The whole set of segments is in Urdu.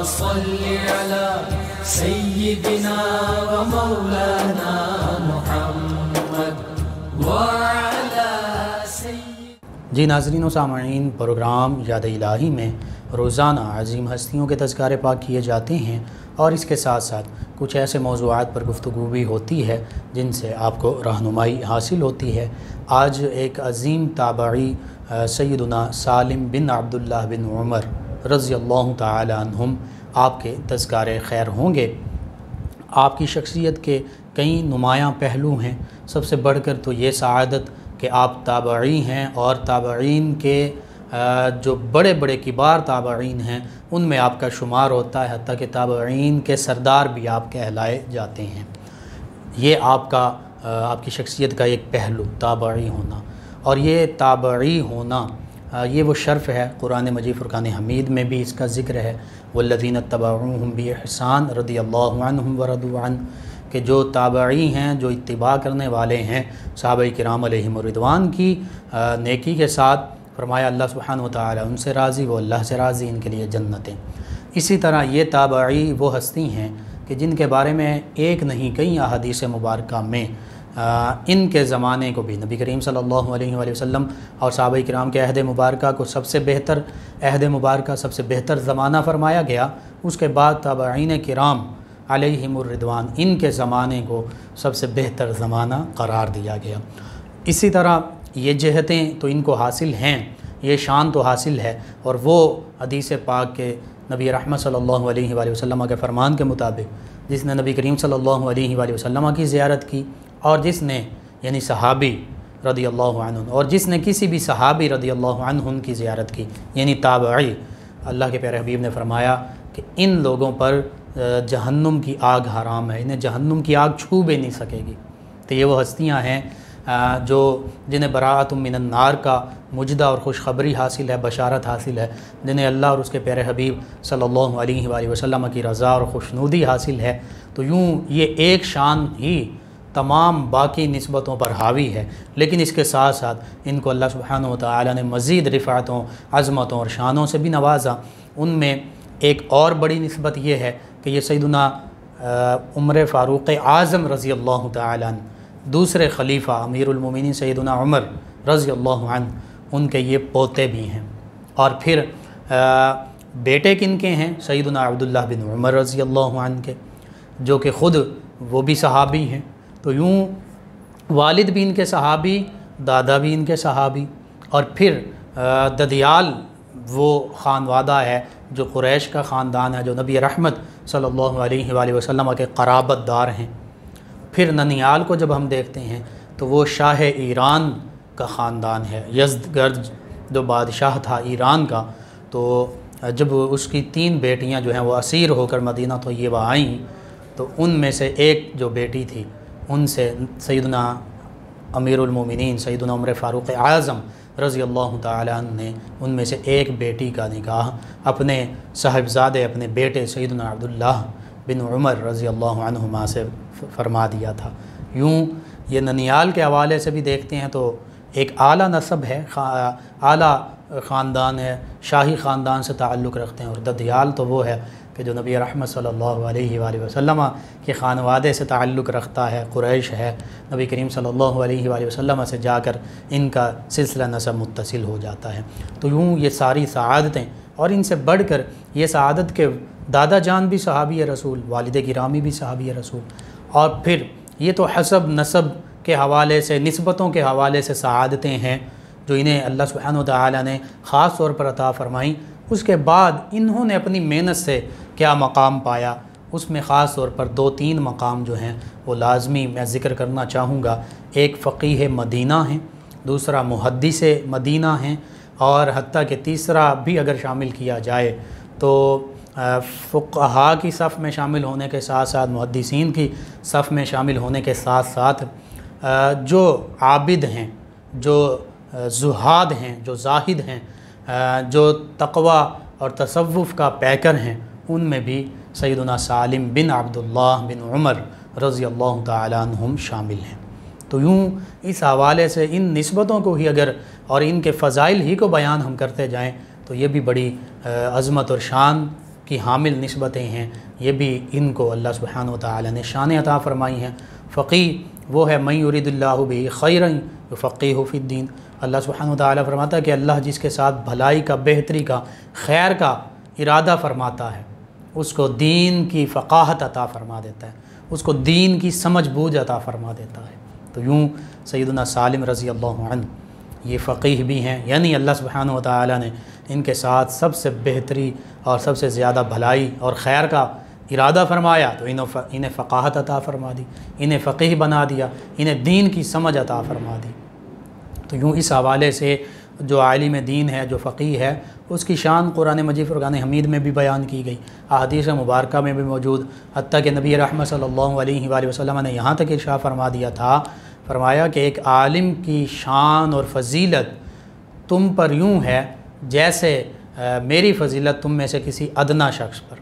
صل على سيدنا ومولانا محمد وعلى جی ناظرین و سامعین، پروگرام یاد الہی میں روزانہ عظیم ہستیوں کے تذکارے پاک کیے جاتے ہیں اور اس کے ساتھ ساتھ کچھ ایسے موضوعات پر گفتگو بھی ہوتی ہے جن سے آپ کو رہنمائی حاصل ہوتی ہے۔ آج ایک عظیم تابعی سیدنا سالم بن عبداللہ بن عمر رضی اللہ تعالی عنہم آپ کے تذکارے خیر ہوں گے۔ آپ کی شخصیت کے کئی نمایاں پہلو ہیں، سب سے بڑھ کر تو یہ سعادت کہ آپ تابعی ہیں اور تابعین کے جو بڑے بڑے کبار تابعین ہیں ان میں آپ کا شمار ہوتا ہے، حتیٰ کہ تابعین کے سردار بھی آپ کہلائے جاتے ہیں۔ یہ آپ کی شخصیت کا ایک پہلو تابعی ہونا، اور یہ تابعی ہونا یہ وہ شرف ہے قرآن مجید فرقان حمید میں بھی اس کا ذکر ہے، والذین اتبعوہم بإحسان رضی اللہ عنہم ورضوا عنہ، کہ جو تابعی ہیں، جو اتباع کرنے والے ہیں صحابہ کرام علیہم الرضوان کی نیکی کے ساتھ، فرمایا اللہ سبحانہ وتعالی ان سے راضی، وہ اللہ سے راضی، ان کے لیے جنتیں۔ اسی طرح یہ تابعی وہ ہستی ہیں کہ جن کے بارے میں ایک نہیں کئی احادیث مبارکہ میں ان کے زمانے کو بھی نبی کریم صلی اللہ علیہ وآلہ وسلم اور صحابہ کرام کے عہد مبارکہ کو سب سے بہتر عہد مبارکہ، سب سے بہتر زمانہ فرمایا گیا۔ اس کے بعد تابعین کرام علیہم الرضوان ان کے زمانے کو سب سے بہتر زمانہ قرار دیا گیا۔ اسی طرح یہ جہتیں تو ان کو حاصل ہیں، یہ شان تو حاصل ہے، اور وہ حدیث پاک کے نبی رحمت صلی اللہ علیہ وآلہ وسلم کے فرمان کے مطابق جس نے نبی کریم صلی اللہ علیہ وآلہ وسلم کی زیارت کی، اور جس نے یعنی صحابی رضی اللہ عنہ، اور جس نے کسی بھی صحابی رضی اللہ عنہ کی زیارت کی یعنی تابعی، اللہ کے پیارے حبیب نے فرمایا کہ ان لوگوں پر جہنم کی آگ حرام ہے، انہیں جہنم کی آگ چھو بھی نہیں سکے گی۔ تو یہ وہ ہستیاں ہیں جو جنہیں براءۃ من النار کا مجدہ اور خوشخبری حاصل ہے، بشارت حاصل ہے، جنہیں اللہ اور اس کے پیارے حبیب صلی اللہ علیہ وآلہ وسلم کی رضا اور خوشنودی حاصل ہے۔ تو یوں یہ ایک شان ہی تمام باقی نسبتوں پر حاوی ہے، لیکن اس کے ساتھ ساتھ ان کو اللہ سبحانہ وتعالی نے مزید رفعتوں، عظمتوں اور شانوں سے بھی نوازا۔ ان میں ایک اور بڑی نسبت یہ ہے کہ یہ سیدنا عمر فاروق اعظم رضی اللہ تعالی عنہ، دوسرے خلیفہ امیر المومنین سیدنا عمر رضی اللہ عنہ، ان کے یہ پوتے بھی ہیں۔ اور پھر بیٹے کن کے ہیں؟ سیدنا عبداللہ بن عمر رضی اللہ عنہ کے، جو کہ خود وہ بھی صحابی ہیں۔ تو یوں والد بھی ان کے صحابی، دادا بھی ان کے صحابی، اور پھر ددیال وہ خانوادہ ہے جو قریش کا خاندان ہے، جو نبی رحمت صلی اللہ علیہ وآلہ وسلم کے قرابت دار ہیں۔ پھر ننیال کو جب ہم دیکھتے ہیں تو وہ شاہ ایران کا خاندان ہے، یزدگرد جو بادشاہ تھا ایران کا۔ تو جب اس کی 3 بیٹیاں جو ہیں وہ اسیر ہو کر مدینہ طیبہ آئیں تو ان میں سے ایک جو بیٹی تھی ان سے سیدنا امیر المومنین سیدنا عمر فاروق اعظم رضی اللہ تعالی عنہ نے ان میں سے ایک بیٹی کا نکاح اپنے صاحبزادے، اپنے بیٹے سیدنا عبداللہ بن عمر رضی اللہ عنہما سے فرما دیا تھا۔ یوں یہ ننیال کے حوالے سے بھی دیکھتے ہیں تو ایک اعلیٰ نسب ہے، اعلیٰ خاندان ہے، شاہی خاندان سے تعلق رکھتے ہیں۔ اور ددیال تو وہ ہے کہ جو نبی رحمت صلی اللہ علیہ وآلہ وسلم کے خانوادے سے تعلق رکھتا ہے، قریش ہے، نبی کریم صلی اللہ علیہ وآلہ وسلم سے جا کر ان کا سلسلہ نسب متصل ہو جاتا ہے۔ تو یوں یہ ساری سعادتیں، اور ان سے بڑھ کر یہ سعادت کے دادا جان بھی صحابی رسول، والد گرامی بھی صحابی رسول، اور پھر یہ تو حسب نسب کے حوالے سے، نسبتوں کے حوالے سے سعادتیں ہیں جو انہیں اللہ سبحانہ وتعالی نے خاص طور پر عطا فرمائیں۔ اس کے بعد انہوں نے اپنی محنت سے کیا مقام پایا، اس میں خاص طور پر 2-3 مقام جو ہیں وہ لازمی میں ذکر کرنا چاہوں گا۔ ایک فقیہ مدینہ ہیں، دوسرا محدث مدینہ ہیں، اور حتیٰ کہ تیسرا بھی اگر شامل کیا جائے تو فقہاء کی صف میں شامل ہونے کے ساتھ ساتھ، محدثین کی صف میں شامل ہونے کے ساتھ ساتھ جو عابد ہیں، جو زہاد ہیں، جو زاہد ہیں، جو تقوی اور تصوف کا پیکر ہیں، ان میں بھی سیدنا سالم بن عبداللہ بن عمر رضی اللہ تعالی عنہم شامل ہیں۔ تو یوں اس حوالے سے ان نسبتوں کو ہی اگر اور ان کے فضائل ہی کو بیان ہم کرتے جائیں تو یہ بھی بڑی عظمت اور شان کی حامل نسبتیں ہیں، یہ بھی ان کو اللہ سبحانہ و تعالی نے شان عطا فرمائی ہیں۔ فقیہ وہ ہے من یرید اللہ بہ خیرا یفقہہ فی الدین۔ اللہ سبحانہ و تعالی فرماتا ہے کہ اللہ جس کے ساتھ بھلائی کا، بہتری کا، خیر کا ارادہ فرماتا ہے اس کو دین کی فقاہت عطا فرما دیتا ہے، اس کو دین کی سمجھ بوجھ عطا فرما دیتا ہے۔ تو یوں سیدنا سالم رضی اللہ عنہ یہ فقیہ بھی ہیں، یعنی اللہ سبحانہ و تعالی نے ان کے ساتھ سب سے بہتری اور سب سے زیادہ بھلائی اور خیر کا ارادہ فرمایا، تو انہیں فقاہت عطا فرما دی، انہیں فقیہ بنا دیا، انہیں دین کی سمجھ عطا فرما دی۔ تو یوں اس حوالے سے جو عالم دین ہے، جو فقیہ ہے، اس کی شان قرآن مجید فرقان حمید میں بھی بیان کی گئی، احادیث مبارکہ میں بھی موجود، حتیٰ کہ نبی رحمت صلی اللہ علیہ وآلہ وسلم نے یہاں تک ارشاد فرما دیا تھا، فرمایا کہ ایک عالم کی شان اور فضیلت تم پر یوں ہے جیسے میری فضیلت تم میں سے کسی ادنا شخص پر۔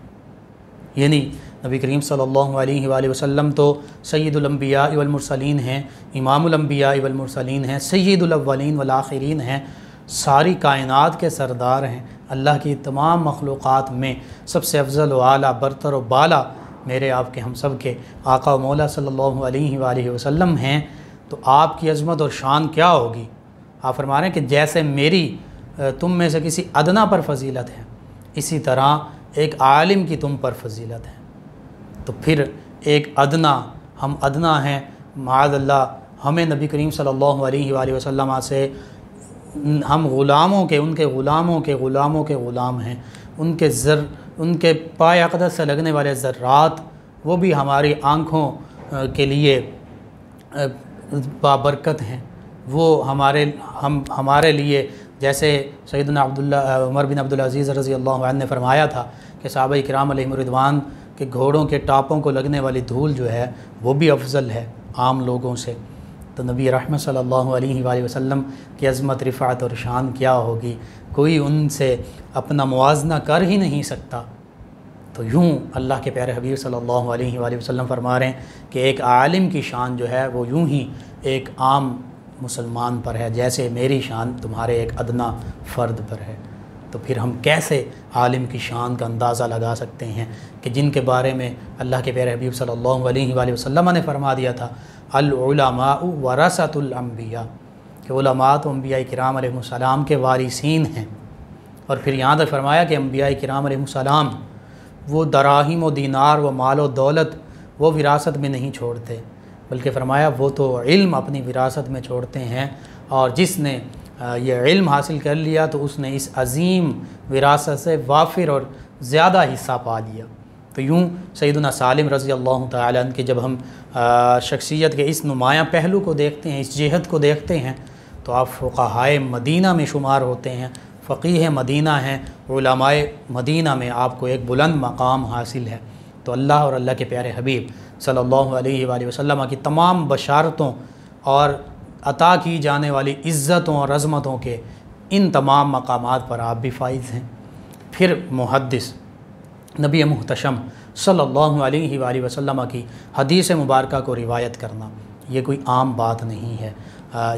یعنی نبی کریم صلی اللہ علیہ وآلہ وسلم تو سید الانبیاء والمرسلین ہیں، امام الانبیاء والمرسلین ہیں، سید الاولین والآخرین ہیں، ساری کائنات کے سردار ہیں، اللہ کی تمام مخلوقات میں سب سے افضل و اعلیٰ، برتر و بالا میرے آپ کے ہم سب کے آقا و مولا صلی اللہ علیہ وآلہ وسلم ہیں۔ تو آپ کی عظمت اور شان کیا ہوگی؟ آپ فرما رہے ہیں کہ جیسے میری تم میں سے کسی ادنا پر فضیلت ہے، اسی طرح ایک عالم کی تم پر فضیلت ہے۔ تو پھر ایک ادنا، ہم ادنا ہیں، معاذ اللہ ہمیں نبی کریم صلی اللہ علیہ وآلہ وسلم سے، ہم غلاموں کے، ان کے غلاموں کے غلاموں کے غلام ہیں، ان کے پائے اقدس سے لگنے والے ذرات وہ بھی ہماری آنکھوں کے لیے بابرکت ہیں، وہ ہمارے لیے جیسے سیدنا عمر بن عبدالعزیز رضی اللہ عنہ نے فرمایا تھا کہ صحابہ کرام علیہم رضوان کے گھوڑوں کے ٹاپوں کو لگنے والی دھول جو ہے وہ بھی افضل ہے عام لوگوں سے۔ تو نبی رحمت صلی اللہ علیہ وآلہ وسلم کی عظمت، رفعت اور شان کیا ہوگی، کوئی ان سے اپنا موازنہ کر ہی نہیں سکتا۔ تو یوں اللہ کے پیارے حبیب صلی اللہ علیہ وآلہ وسلم فرما رہے ہیں کہ ایک عالم کی شان جو ہے وہ یوں ہی ایک عام مسلمان پر ہے جیسے میری شان تمہارے ایک ادنا فرد پر ہے۔ تو پھر ہم کیسے عالم کی شان کا اندازہ لگا سکتے ہیں کہ جن کے بارے میں اللہ کے پیارے حبیب صلی اللہ علیہ وآلہ وسلم نے فرما دیا تھا العلماء ورثۃ الانبیاء، کہ علماء تو انبیاء کرام علیہ السلام کے وارثین ہیں۔ اور پھر یہاں تک فرمایا کہ انبیاء کرام علیہ السلام وہ دراہم و دینار و مال و دولت وہ وراثت میں نہیں چھوڑتے، بلکہ فرمایا وہ تو علم اپنی وراثت میں چھوڑتے ہیں، اور جس نے یہ علم حاصل کر لیا تو اس نے اس عظیم وراثت سے وافر اور زیادہ حصہ پا لیا۔ تو یوں سیدنا سالم رضی اللہ تعالیٰ عنہ کی جب ہم شخصیت کے اس نمایاں پہلو کو دیکھتے ہیں، اس جہت کو دیکھتے ہیں، تو آپ فقہائے مدینہ میں شمار ہوتے ہیں، فقیہ مدینہ ہیں، علماء مدینہ میں آپ کو ایک بلند مقام حاصل ہے۔ تو اللہ اور اللہ کے پیارے حبیب صلی اللہ علیہ وآلہ وسلم کی تمام بشارتوں اور عطا کی جانے والی عزتوں اور عظمتوں کے ان تمام مقامات پر آپ بھی فائز ہیں۔ پھر محدث نبی محتشم صلی اللہ علیہ وآلہ وسلم کی حدیث مبارکہ کو روایت کرنا یہ کوئی عام بات نہیں ہے،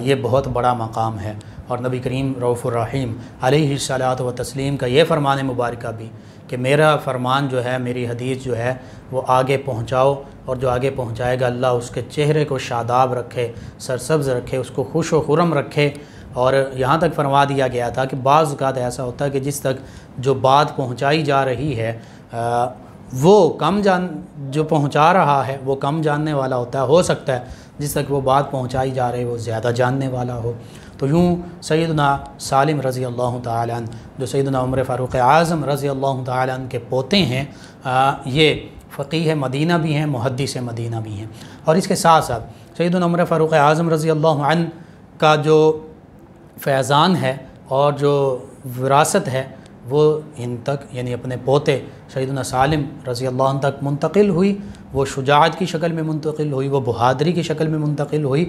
یہ بہت بڑا مقام ہے۔ اور نبی کریم رؤوف الرحیم علیہ الصلاۃ والتسلیم کا یہ فرمان مبارکہ بھی کہ میرا فرمان جو ہے، میری حدیث جو ہے وہ آگے پہنچاؤ، اور جو آگے پہنچائے گا اللہ اس کے چہرے کو شاداب رکھے، سرسبز رکھے، اس کو خوش و خرم رکھے۔ اور یہاں تک فرما دیا گیا تھا کہ بعض اوقات ایسا ہوتا ہے کہ جس تک جو بات پہنچائی جا رہی ہے وہ جو پہنچا رہا ہے وہ کم جاننے والا ہوتا ہے، ہو سکتا ہے جس تک وہ بات پہنچائی جا رہی ہے وہ زیادہ جاننے والا ہو۔ تو یوں سیدنا سالم رضی اللہ تعالیٰ عنہ جو سیدنا عمر فاروق اعظم رضی اللہ تعالیٰ عنہ کے پوتے ہیں، یہ فقیہ مدینہ بھی ہیں، محدث مدینہ بھی ہیں۔ اور اس کے ساتھ ساتھ سیدنا عمر فاروق اعظم رضی اللہ عنہ کا جو فیضان ہے اور جو وراثت ہے وہ ان تک، یعنی اپنے پوتے سیدنا سالم رضی اللہ عنہ تک منتقل ہوئی، وہ شجاعت کی شکل میں منتقل ہوئی، وہ بہادری کی شکل میں منتقل ہوئی،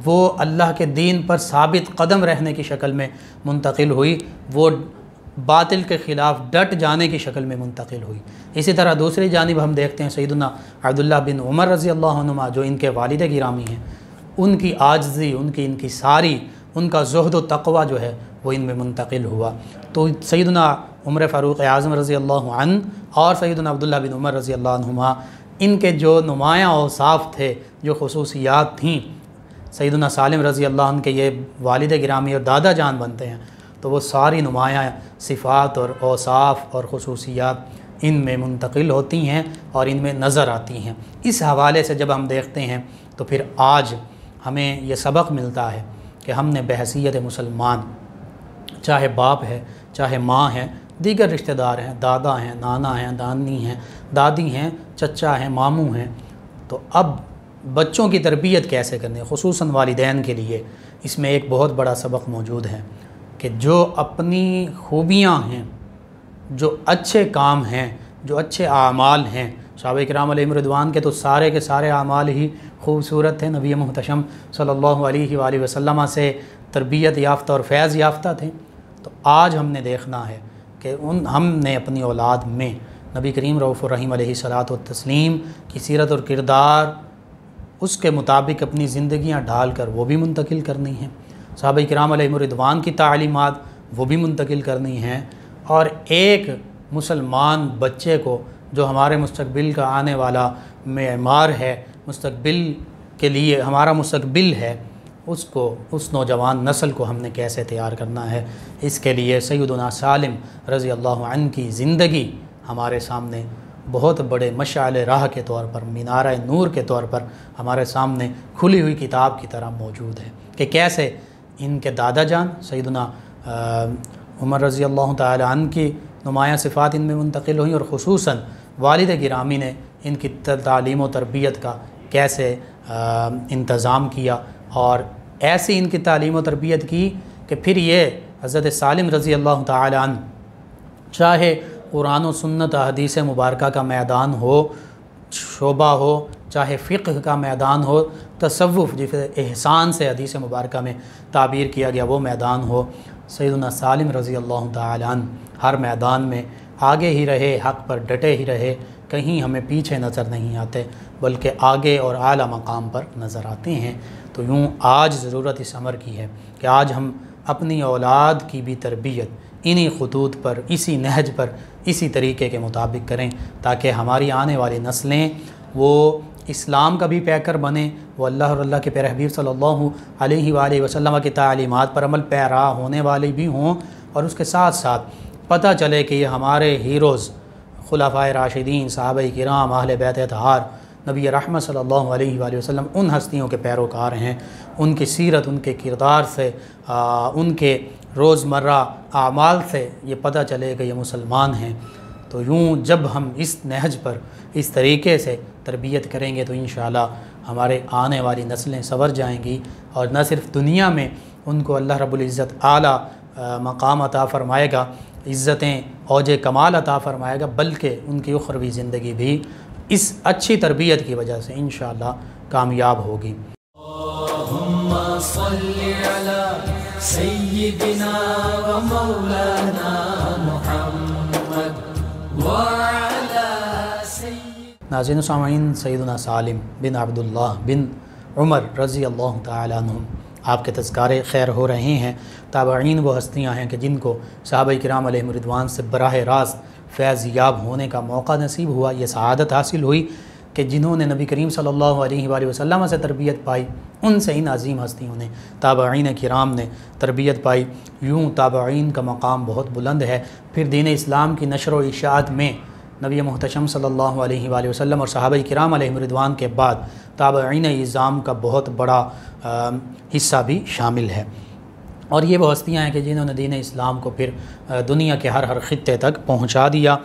وہ اللہ کے دین پر ثابت قدم رہنے کی شکل میں منتقل ہوئی، وہ باطل کے خلاف ڈٹ جانے کی شکل میں منتقل ہوئی۔ اسی طرح دوسری جانب ہم دیکھتے ہیں سیدنا عبداللہ بن عمر رضی اللہ عنہما جو ان کے والد گرامی ہیں، ان کی عاجزی، ان کی انکساری، ان کا زہد و تقوی جو ہے وہ ان میں منتقل ہوا۔ تو سیدنا عمر فاروق اعظم رضی اللہ عنہ اور سیدنا عبداللہ بن عمر رضی اللہ عنہما، ان کے جو نمایاں اوصاف تھے، جو خصوصیات تھیں، سیدنا سالم رضی اللہ عنہ کے یہ والد گرامی اور دادا جان بنتے ہیں، تو وہ ساری نمایاں صفات اور اوصاف اور خصوصیات ان میں منتقل ہوتی ہیں اور ان میں نظر آتی ہیں۔ اس حوالے سے جب ہم دیکھتے ہیں تو پھر آج ہمیں یہ سبق ملتا ہے کہ ہم نے بحیثیت مسلمان، چاہے باپ ہے، چاہے ماں ہے، دیگر رشتہ دار ہیں، دادا ہیں، نانا ہیں، دانی ہیں، دادی ہیں، چچا ہیں، ماموں ہیں، تو اب بچوں کی تربیت کیسے کرنی ہے، خصوصاً والدین کے لیے اس میں ایک بہت بڑا سبق موجود ہے کہ جو اپنی خوبیاں ہیں، جو اچھے کام ہیں، جو اچھے اعمال ہیں، صحابہ کرام علیہم رضوان کے تو سارے کے سارے اعمال ہی خوبصورت تھے، نبی محتشم صلی اللہ علیہ وآلہ وسلم سے تربیت یافتہ اور فیض یافتہ تھے۔ تو آج ہم نے دیکھنا ہے کہ ہم نے اپنی اولاد میں نبی کریم رؤوف الرحیم علیہ الصلاۃ والتسلیم کی سیرت اور کردار، اس کے مطابق اپنی زندگیاں ڈھال کر وہ بھی منتقل کرنی ہیں، صحابہ کرام علیہم رضوان کی تعلیمات وہ بھی منتقل کرنی ہیں، اور ایک مسلمان بچے کو جو ہمارے مستقبل کا آنے والا معمار ہے، مستقبل کے لیے ہمارا مستقبل ہے، اس نوجوان نسل کو ہم نے کیسے تیار کرنا ہے، اس کے لیے سیدنا سالم رضی اللہ عنہ کی زندگی ہمارے سامنے بہت بڑے مشعل راہ کے طور پر، مینارہ نور کے طور پر ہمارے سامنے کھلی ہوئی کتاب کی طرح موجود ہے کہ کیسے ان کے دادا جان سیدنا عمر رضی اللہ تعالی عنہ کی نمایاں صفات ان میں منتقل ہوئیں، اور خصوصاً والد گرامی نے ان کی تعلیم و تربیت کا کیسے انتظام کیا، اور ایسی ان کی تعلیم و تربیت کی کہ پھر یہ حضرت سالم رضی اللہ تعالی عنہ چاہے قرآن و سنت حدیث مبارکہ کا میدان ہو، شعبہ ہو، چاہے فقہ کا میدان ہو، تصوف جسے احسان سے حدیث مبارکہ میں تعبیر کیا گیا وہ میدان ہو، سیدنا سالم رضی اللہ تعالی عنہ ہر میدان میں آگے ہی رہے، حق پر ڈٹے ہی رہے، کہیں ہمیں پیچھے نظر نہیں آتے بلکہ آگے اور اعلیٰ مقام پر نظر آتے ہیں۔ تو یوں آج ضرورت اس امر کی ہے کہ آج ہم اپنی اولاد کی بھی تربیت انہی خطوط پر، اسی نہج پر، اسی طریقے کے مطابق کریں تاکہ ہماری آنے والی نسلیں وہ اسلام کا بھی پیکر بنیں، وہ اللہ اور اللہ کے پیارے حبیب صلی اللہ علیہ وآلہ وسلم کی تعلیمات پر عمل پیرا ہونے والی بھی ہوں، اور اس کے ساتھ ساتھ پتہ چلے کہ یہ ہمارے ہیروز خلفائے راشدین، صحابہ کرام، اہل بیت اطہار، نبی رحمت صلی اللہ علیہ وآلہ وسلم ان ہستیوں کے پیروکار ہیں، ان کی سیرت، ان کے کردار سے، ان کے روزمرہ اعمال سے یہ پتہ چلے کہ یہ مسلمان ہیں۔ تو یوں جب ہم اس نہج پر اس طریقے سے تربیت کریں گے تو انشاءاللہ ہمارے آنے والی نسلیں سنور جائیں گی، اور نہ صرف دنیا میں ان کو اللہ رب العزت اعلیٰ مقام عطا فرمائے گا، عزتیں اوج کمال عطا فرمائے گا، بلکہ ان کی اخروی زندگی بھی اس اچھی تربیت کی وجہ سے انشاءاللہ کامیاب ہوگی۔ اللہم صلی علی سیدنا و مولانا محمد وعلی سید۔ ناظرین و سامعین، سیدنا سالم بن عبداللہ بن عمر رضی اللہ تعالیٰ عنہ آپ کے تذکارے خیر ہو رہے ہیں۔ تابعین وہ ہستیاں ہیں کہ جن کو صحابہ کرام علیہم رضوان سے براہ راست فیض یاب ہونے کا موقع نصیب ہوا، یہ سعادت حاصل ہوئی کہ جنہوں نے نبی کریم صلی اللہ علیہ وآلہ وسلم سے تربیت پائی، ان سے ان عظیم ہستیوں نے، تابعین کرام نے تربیت پائی۔ یوں تابعین کا مقام بہت بلند ہے۔ پھر دین اسلام کی نشر و اشاعت میں نبی محتشم صلی اللہ علیہ وآلہ وسلم اور صحابہ کرام علیہم رضوان کے بعد تابعین اعظام کا بہت بڑا حصہ بھی شامل ہے، اور یہ وہ ہستیاں ہیں کہ جنہوں نے دین اسلام کو پھر دنیا کے ہر خطے تک پہنچا دیا۔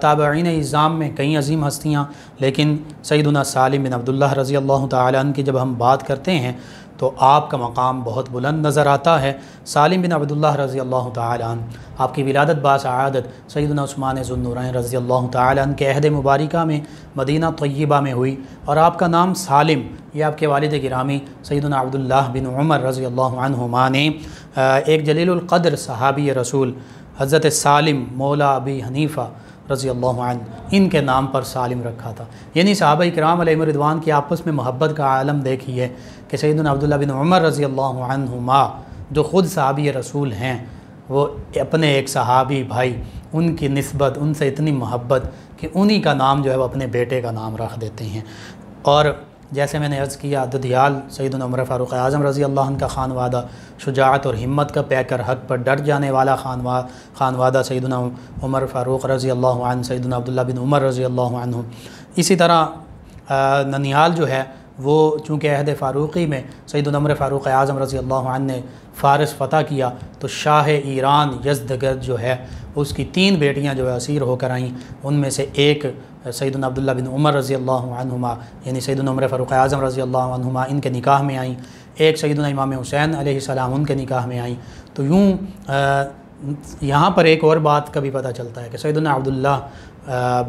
تابعین اعظام میں کئی عظیم ہستیاں، لیکن سیدنا سالم بن عبداللہ رضی اللہ تعالیٰ عنہ کی جب ہم بات کرتے ہیں تو آپ کا مقام بہت بلند نظر آتا ہے۔ سالم بن عبداللہ رضی اللہ تعالیٰ عنہ، آپ کی ولادت باسعادت سیدنا عثمان ذو النورین رضی اللہ تعالیٰ عنہ کے عہد مبارکہ میں مدینہ طیبہ میں ہوئی، اور آپ کا نام سالم یہ آپ کے والد گرامی سیدنا عبداللہ بن عمر رضی اللہ عنہما نے ایک جلیل القدر صحابی رسول حضرت سالم مولا ابی حنیفہ رضی اللہ عنہ ان کے نام پر سالم رکھا تھا۔ یعنی صحابہ کرام علیہ رضوان کی آپس میں محبت کا عالم دیکھیے کہ سیدنا عبداللہ بن عمر رضی اللہ عنہما جو خود صحابی رسول ہیں، وہ اپنے ایک صحابی بھائی ان کی نسبت، ان سے اتنی محبت کہ انہی کا نام جو ہے وہ اپنے بیٹے کا نام رکھ دیتے ہیں۔ اور جیسے میں نے عرض کیا، ددیال سیدنا عمر فاروق اعظم رضی اللہ عنہ کا خانوادہ، شجاعت اور ہمت کا پیکر، حق پر ڈٹ جانے والا خانوادہ سیدنا عمر فاروق رضی اللہ عنہ، سیدنا عبداللہ بن عمر رضی اللہ عنہ۔ اسی طرح ننیال جو ہے وہ چونکہ عہد فاروقی میں سیدنا عمر فاروق اعظم رضی اللہ عنہ نے فارس فتح کیا، تو شاہ ایران یزدگرد جو ہے اس کی 3 بیٹیاں جو ہے اسیر ہو کر آئیں، ان میں سے ایک سیدنا عبداللہ بن عمر رضی اللہ عنہما یعنی سیدنا عمر فاروق اعظم رضی اللہ عنہما ان کے نکاح میں آئیں، ایک سیدنا امام حسین علیہ السلام ان کے نکاح میں آئیں۔ تو یوں یہاں پر ایک اور بات کا بھی پتہ چلتا ہے کہ سیدنا عبداللہ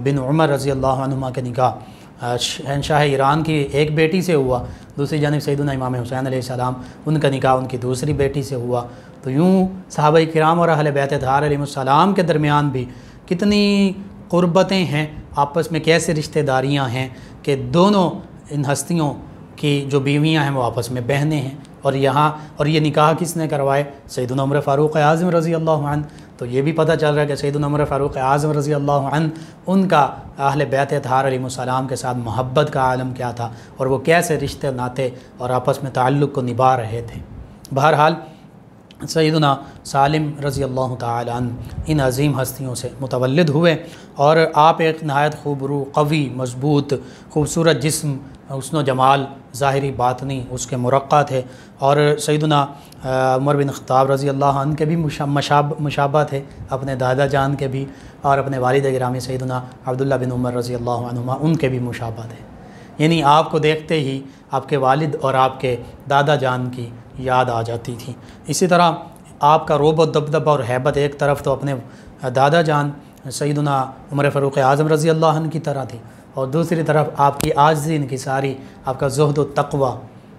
بن عمر رضی اللہ عنہما کے نکاح شہنشاہ ایران کی ایک بیٹی سے ہوا، دوسری جانب سیدنا امام حسین علیہ السلام ان کا نکاح ان کی دوسری بیٹی سے ہوا۔ تو یوں صحابہ کرام اور اہل بیت اطہار علیہ السلام کے درمیان بھی کتنی قربتیں ہیں، آپس میں کیسے رشتہ داریاں ہیں کہ دونوں ان ہستیوں کی جو بیویاں ہیں وہ آپس میں بہنیں ہیں۔ اور یہ نکاح کس نے کروائے؟ سیدنا عمر فاروق اعظم رضی اللہ عنہ۔ تو یہ بھی پتہ چل رہا ہے کہ سیدنا عمر فاروق اعظم رضی اللہ عنہ ان کا اہل بیت اطہار علیہ السلام کے ساتھ محبت کا عالم کیا تھا، اور وہ کیسے رشتے ناتے اور آپس میں تعلق کو نبھا رہے تھے۔ بہرحال سیدنا سالم رضی اللہ تعالی عنہ ان عظیم ہستیوں سے متولد ہوئے، اور آپ ایک نہایت خوبرو، قوی، مضبوط، خوبصورت جسم، حسن و جمال ظاہری باطنی اس کے مرقع تھے، اور سیدنا عمر بن خطاب رضی اللہ عنہ کے بھی مشابہ تھے اپنے دادا جان کے بھی، اور اپنے والد گرامی سیدنا عبداللہ بن عمر رضی اللہ عنہما ان کے بھی مشابہ تھے۔ یعنی آپ کو دیکھتے ہی آپ کے والد اور آپ کے دادا جان کی یاد آ جاتی تھی۔ اسی طرح آپ کا رعب و دبدبہ اور ہیبت ایک طرف تو اپنے دادا جان سیدنا عمر فاروق اعظم رضی اللہ عنہ کی طرح تھی، اور دوسری طرف آپ کی عاجزی انکساری، آپ کا زہد و تقوی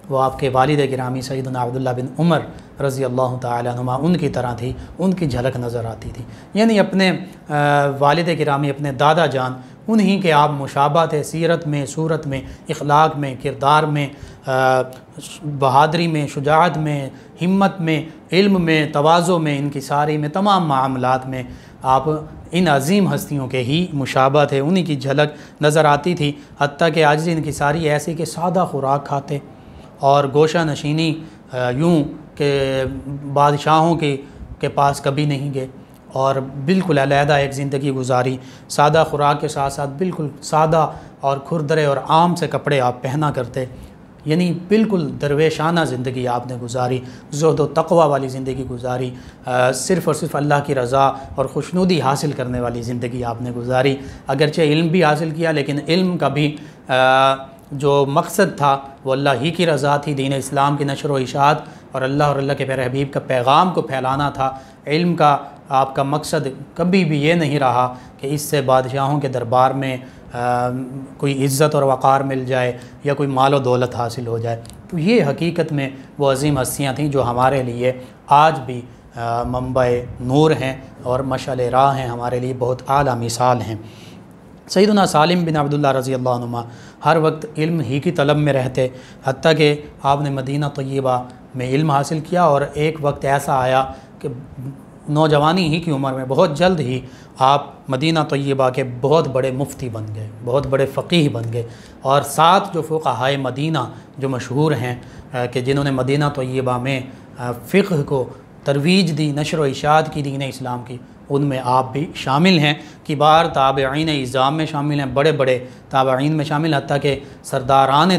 وہ آپ کے والد گرامی سیدنا عبداللہ بن عمر رضی اللہ تعالی عنہما ان کی طرح تھی، ان کی جھلک نظر آتی تھی۔ یعنی اپنے والد گرامی، اپنے دادا جان، انہی کے آپ مشابہ تھے، سیرت میں، صورت میں، اخلاق میں، کردار میں، بہادری میں، شجاعت میں، ہمت میں، علم میں، تواضع میں، ان کی ساری میں، تمام معاملات میں آپ ان عظیم ہستیوں کے ہی مشابہ تھے، انہی کی جھلک نظر آتی تھی۔ حتیٰ کہ عاجزی ان کی ساری ایسی کہ سادہ خوراک کھاتے اور گوشہ نشینی یوں کہ بادشاہوں کے پاس کبھی نہیں گئے، اور بالکل علیحدہ ایک زندگی گزاری، سادہ خوراک کے ساتھ ساتھ بالکل سادہ اور کھردرے اور عام سے کپڑے آپ پہنا کرتے، یعنی بالکل درویشانہ زندگی آپ نے گزاری، زہد و تقوی والی زندگی گزاری، صرف اور صرف اللہ کی رضا اور خوشنودی حاصل کرنے والی زندگی آپ نے گزاری۔ اگرچہ علم بھی حاصل کیا، لیکن علم کا بھی جو مقصد تھا وہ اللہ ہی کی رضا تھی، دین اسلام کی نشر و اشاعت اور اللہ کے پیارے حبیب کا پیغام کو پھیلانا تھا۔ علم کا آپ کا مقصد کبھی بھی یہ نہیں رہا کہ اس سے بادشاہوں کے دربار میں کوئی عزت اور وقار مل جائے یا کوئی مال و دولت حاصل ہو جائے۔ تو یہ حقیقت میں وہ عظیم ہستیاں تھیں جو ہمارے لیے آج بھی منبع نور ہیں اور مشعل راہ ہیں، ہمارے لیے بہت اعلیٰ مثال ہیں۔ سیدنا سالم بن عبداللہ رضی اللہ عنہ ہر وقت علم ہی کی طلب میں رہتے، حتیٰ کہ آپ نے مدینہ طیبہ میں علم حاصل کیا، اور ایک وقت ایسا آیا کہ نوجوانی ہی کی عمر میں بہت جلد ہی آپ مدینہ طیبہ کے بہت بڑے مفتی بن گئے، بہت بڑے فقیہ بن گئے، اور 7 جو فقہائے مدینہ جو مشہور ہیں کہ جنہوں نے مدینہ طیبہ میں فقہ کو ترویج دی، نشر و اشاعت کی دین اسلام کی، ان میں آپ بھی شامل ہیں۔ کبار تابعین اعظام میں شامل ہیں، بڑے بڑے تابعین میں شامل، حتیٰ کہ سرداران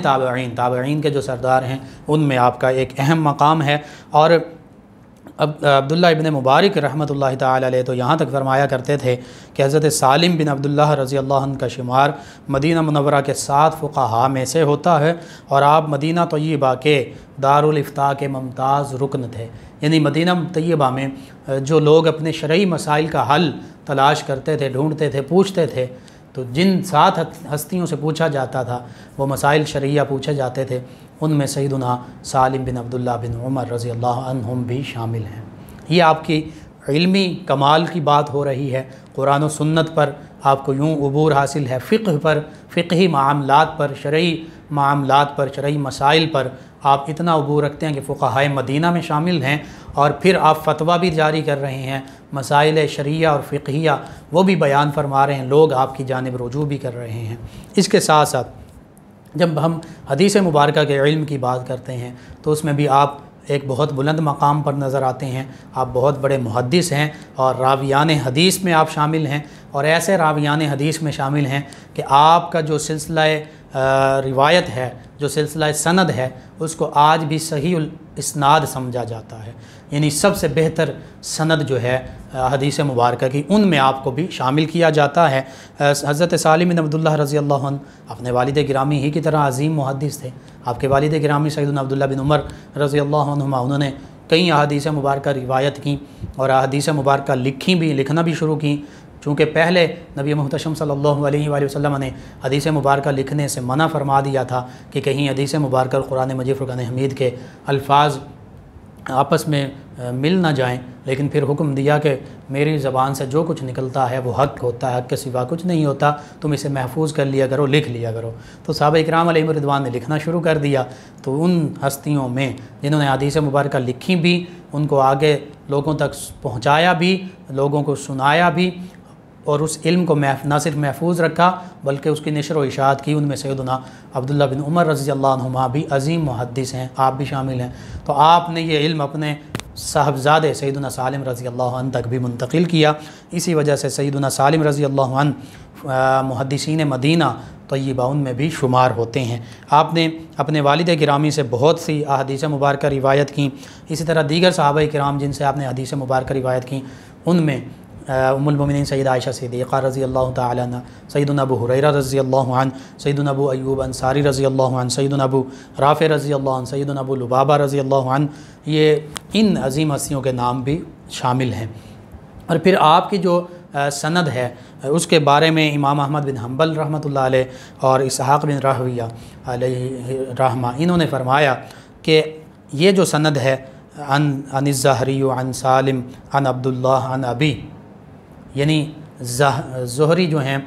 تابعین کے جو سردار ہیں ان میں آپ کا ایک اہم مقام ہے۔ اور عبداللہ ابن مبارک رحمۃ اللہ تعالی علیہ تو یہاں تک فرمایا کرتے تھے کہ حضرت سالم بن عبداللہ رضی اللہ عنہ کا شمار مدینہ منورہ کے 7 فقہاء میں سے ہوتا ہے، اور آپ مدینہ طیبہ کے دارالافتاء کے ممتاز رکن تھے۔ یعنی مدینہ طیبہ میں جو لوگ اپنے شرعی مسائل کا حل تلاش کرتے تھے، ڈھونڈتے تھے، پوچھتے تھے، تو جن 7 ہستیوں سے پوچھا جاتا تھا وہ مسائل شرعیہ پوچھے جاتے تھے، ان میں سیدنا سالم بن عبداللہ بن عمر رضی اللہ عنہم بھی شامل ہیں۔ یہ آپ کی علمی کمال کی بات ہو رہی ہے، قرآن و سنت پر آپ کو یوں عبور حاصل ہے، فقہ پر، فقہی معاملات پر، شرعی معاملات پر، شرعی مسائل پر آپ اتنا عبور رکھتے ہیں کہ فقہائے مدینہ میں شامل ہیں، اور پھر آپ فتویٰ بھی جاری کر رہے ہیں، مسائل شرعیہ اور فقہیہ وہ بھی بیان فرما رہے ہیں، لوگ آپ کی جانب رجوع بھی کر رہے ہیں۔ اس کے ساتھ ساتھ جب ہم حدیث مبارکہ کے علم کی بات کرتے ہیں تو اس میں بھی آپ ایک بہت بلند مقام پر نظر آتے ہیں، آپ بہت بڑے محدث ہیں اور راویان حدیث میں آپ شامل ہیں، اور ایسے راویان حدیث میں شامل ہیں کہ آپ کا جو سلسلہ روایت ہے، جو سلسلہ سند ہے، اس کو آج بھی صحیح الاسناد سمجھا جاتا ہے، یعنی سب سے بہتر سند جو ہے حدیث مبارکہ کی، ان میں آپ کو بھی شامل کیا جاتا ہے۔ حضرت سالم بن عبداللہ رضی اللہ عنہ اپنے والد گرامی ہی کی طرح عظیم محدث تھے۔ آپ کے والد گرامی سیدنا عبداللہ بن عمر رضی اللہ عنہما، انہوں نے کئی احادیث مبارکہ روایت کی اور احادیث مبارکہ لکھنا بھی شروع کی، چونکہ پہلے نبی محتشم صلی اللہ علیہ وآلہ وسلم نے حدیث مبارکہ لکھنے سے منع فرما دیا تھا کہ کہیں حدیث مبارکہ اور قرآن مجید فرقان حمید کے الفاظ آپس میں مل نہ جائیں، لیکن پھر حکم دیا کہ میری زبان سے جو کچھ نکلتا ہے وہ حق ہوتا ہے، حق کے سوا کچھ نہیں ہوتا، تم اسے محفوظ کر لیا کرو، لکھ لیا کرو۔ تو صحابہ اکرام علیہم رضوان نے لکھنا شروع کر دیا۔ تو ان ہستیوں میں جنہوں نے حدیث مبارکہ لکھی بھی، ان کو آگے لوگوں تک پہنچایا بھی، لوگوں کو سنایا بھی، اور اس علم کو نہ صرف محفوظ رکھا بلکہ اس کی نشر و اشاعت کی، ان میں سیدنا عبداللہ بن عمر رضی اللہ عنہما بھی عظیم محدث ہیں، آپ بھی شامل ہیں۔ تو آپ نے یہ علم اپنے صاحبزادے سیدنا سالم رضی اللہ عنہ تک بھی منتقل کیا۔ اسی وجہ سے سیدنا سالم رضی اللہ عنہ محدثین مدینہ طیبہ ان میں بھی شمار ہوتے ہیں۔ آپ نے اپنے والد گرامی سے بہت سی احادیث مبارکہ روایت کیں، اسی طرح دیگر صحابہ کرام جن سے آپ نے حدیث مبارکہ روایت کیں، ان میں ام المومنین سیدہ عائشہ صدیقہ رضی اللہ تعالی عنہ، سیدنا ابو ہریرہ رضی اللہ عنہ، سیدنا ابو ایوب انصاری رضی اللہ عنہ، سیدنا ابو رافع رضی اللہ عنہ، سیدنا ابو لبابہ رضی اللہ عنہ، یہ ان عظیم ہستیوں کے نام بھی شامل ہیں۔ اور پھر آپ کی جو سند ہے اس کے بارے میں امام احمد بن حنبل رحمۃ اللہ علیہ اور اسحاق بن راہویہ علیہ رحمہ، انہوں نے فرمایا کہ یہ جو سند ہے عن الزہری عن سالم عن عبداللہ عن ابی، یعنی زہری جو ہیں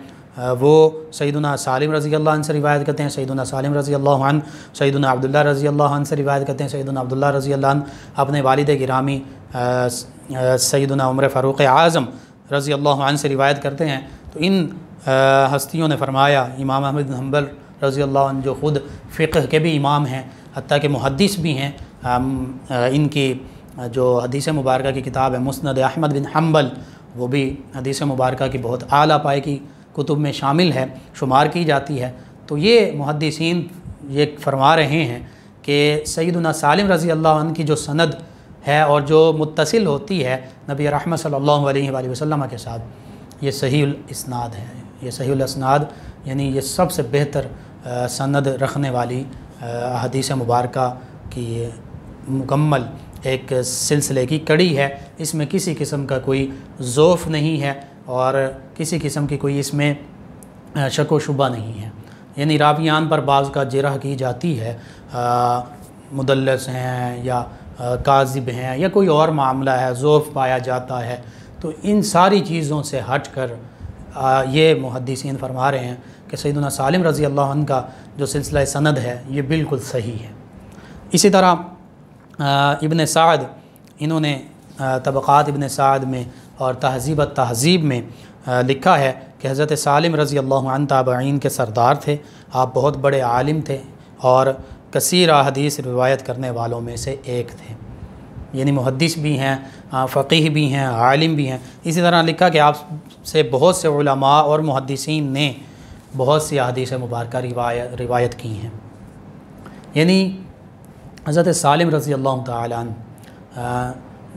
وہ سیدنا سالم رضی اللہ عنہ سے روایت کرتے ہیں، سیدنا سالم رضی اللہ عنہ سیدنا عبداللہ رضی اللہ عنہ سے روایت کرتے ہیں، سیدنا عبداللہ رضی اللہ عنہ اپنے والد گرامی سیدنا عمر فاروق اعظم رضی اللہ عنہ سے روایت کرتے ہیں۔ تو ان ہستیوں نے فرمایا، امام احمد بن حنبل رضی اللہ عنہ جو خود فقہ کے بھی امام ہیں، حتیٰ کہ محدث بھی ہیں، ان کی جو حدیث مبارکہ کی کتاب ہے مسند احمد بن حنبل، وہ بھی حدیث مبارکہ کی بہت اعلیٰ پائے کی کتب میں شامل ہے، شمار کی جاتی ہے۔ تو یہ محدثین یہ فرما رہے ہیں کہ سیدنا سالم رضی اللہ عنہ کی جو سند ہے اور جو متصل ہوتی ہے نبی رحمت صلی اللہ علیہ وآلہ وسلم کے ساتھ، یہ صحیح الاسناد ہے۔ یہ صحیح الاسناد یعنی یہ سب سے بہتر سند رکھنے والی حدیث مبارکہ کی مکمل ایک سلسلے کی کڑی ہے۔ اس میں کسی قسم کا کوئی ضعف نہیں ہے اور کسی قسم کی کوئی اس میں شک و شبہ نہیں ہے۔ یعنی راویان پر بعض کا جرح کی جاتی ہے، مدلس ہیں یا کاذب ہیں یا کوئی اور معاملہ ہے، ضعف پایا جاتا ہے، تو ان ساری چیزوں سے ہٹ کر یہ محدثین فرما رہے ہیں کہ سیدنا سالم رضی اللہ عنہ کا جو سلسلہ سند ہے یہ بالکل صحیح ہے۔ اسی طرح ابن سعد، انہوں نے طبقات ابن سعد میں اور تہذیب التہذیب میں لکھا ہے کہ حضرت سالم رضی اللہ عنہ تابعین کے سردار تھے، آپ بہت بڑے عالم تھے اور کثیر احادیث روایت کرنے والوں میں سے ایک تھے، یعنی محدث بھی ہیں، فقیہ بھی ہیں، عالم بھی ہیں۔ اسی طرح لکھا کہ آپ سے بہت سے علماء اور محدثین نے بہت سی احادیث مبارکہ روایت کی ہیں۔ یعنی حضرت سالم رضی اللہ تعالی عنہ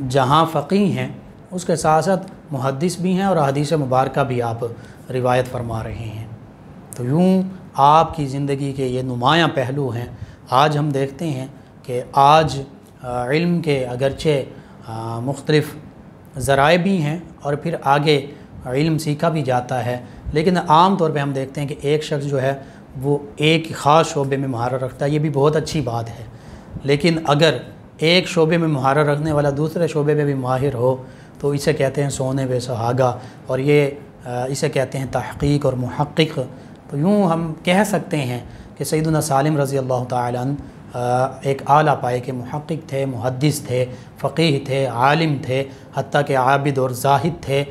جہاں فقیہ ہیں اس کے ساتھ ساتھ محدث بھی ہیں اور احادیث مبارکہ بھی آپ روایت فرما رہے ہیں۔ تو یوں آپ کی زندگی کے یہ نمایاں پہلو ہیں۔ آج ہم دیکھتے ہیں کہ آج علم کے اگرچہ مختلف ذرائع بھی ہیں اور پھر آگے علم سیکھا بھی جاتا ہے، لیکن عام طور پہ ہم دیکھتے ہیں کہ ایک شخص جو ہے وہ ایک خاص شعبے میں مہارت رکھتا ہے، یہ بھی بہت اچھی بات ہے، لیکن اگر ایک شعبے میں مہارت رکھنے والا دوسرے شعبے میں بھی ماہر ہو تو اسے کہتے ہیں سونے بے سہاگا، اور یہ اسے کہتے ہیں تحقیق اور محقق۔ تو یوں ہم کہہ سکتے ہیں کہ سیدنا سالم رضی اللہ تعالی عنہ ایک اعلیٰ پائے کے محقق تھے، محدث تھے، فقیہ تھے، عالم تھے، حتیٰ کہ عابد اور زاہد تھے،